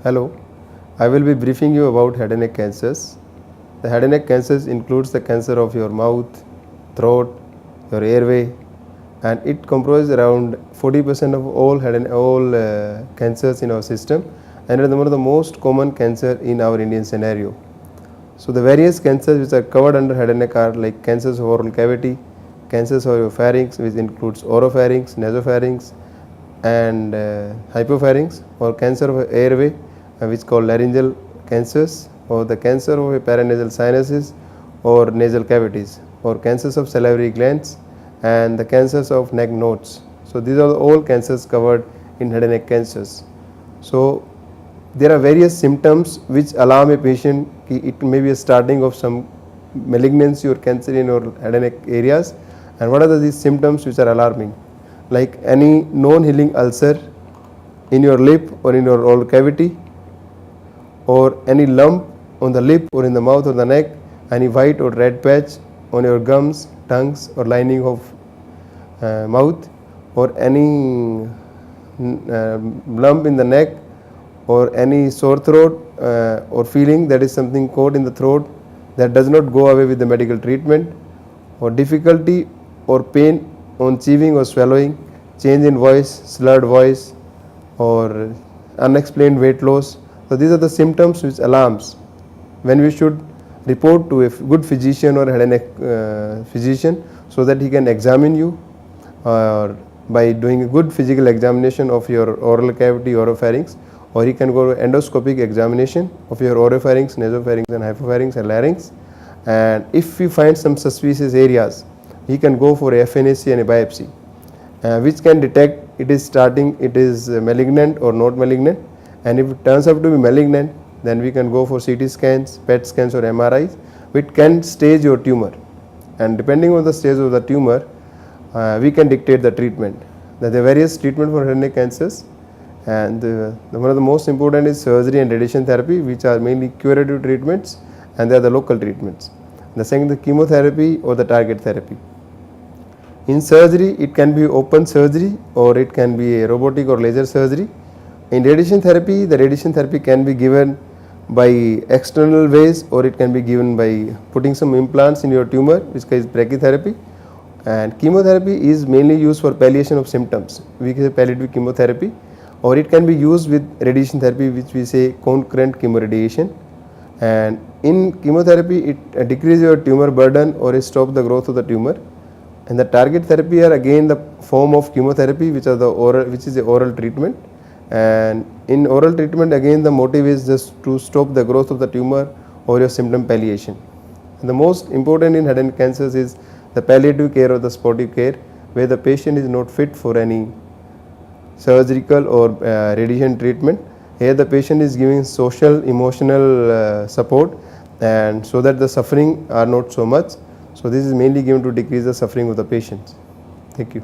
Hello, I will be briefing you about head and neck cancers. The head and neck cancers includes the cancer of your mouth, throat, your airway, and it comprises around 40% of all cancers in our system, and it is one of the most common cancer in our Indian scenario. So the various cancers which are covered under head and neck are like cancers of oral cavity, cancers of your pharynx, which includes oropharynx, nasopharynx, and hypopharynx, or cancer of airway, which called laryngeal cancers, or the cancer of a paranasal sinuses or nasal cavities, or cancers of salivary glands, and the cancers of neck nodes. So these are all cancers covered in head and neck cancers. So there are various symptoms which alarm a patient. It may be a starting of some malignancy or cancer in your head and neck areas. And what are these symptoms which are alarming? Like any non-healing ulcer in your lip or in your oral cavity, or any lump on the lip or in the mouth or the neck, any white or red patch on your gums, tongues, or lining of mouth, or any lump in the neck, or any sore throat or feeling that is something caught in the throat that does not go away with the medical treatment, or difficulty or pain on chewing or swallowing, change in voice, slurred voice, or unexplained weight loss. So these are the symptoms which alarms when we should report to a good physician or head and neck physician, so that he can examine you by doing a good physical examination of your oral cavity, oropharynx, or he can go to endoscopic examination of your oropharynx, nasopharynx, and hypopharynx and larynx. And if we find some suspicious areas, he can go for a FNAC and a biopsy, which can detect it is malignant or not malignant. And if it turns out to be malignant, then we can go for CT scans, PET scans, or MRIs, which can stage your tumor. And depending on the stage of the tumor, we can dictate the treatment. There are various treatment for head and neck cancers, and one of the most important is surgery and radiation therapy, which are mainly curative treatments, and they are the local treatments. The second, the chemotherapy or the target therapy. In surgery, it can be open surgery, or it can be a robotic or laser surgery. In radiation therapy, the radiation therapy can be given by external ways, or it can be given by putting some implants in your tumor, which is brachytherapy. And chemotherapy is mainly used for palliation of symptoms, we say palliative chemotherapy, or it can be used with radiation therapy, which we say concurrent chemoradiation. And in chemotherapy, it decreases your tumor burden or it stops the growth of the tumor. And the target therapy are again the form of chemotherapy, which is the oral treatment. And in oral treatment, again the motive is just to stop the growth of the tumor or your symptom palliation. And the most important in head and neck cancers is the palliative care or the supportive care, where the patient is not fit for any surgical or radiation treatment. Here the patient is giving social, emotional support, and so that the suffering are not so much. So this is mainly given to decrease the suffering of the patients. Thank you.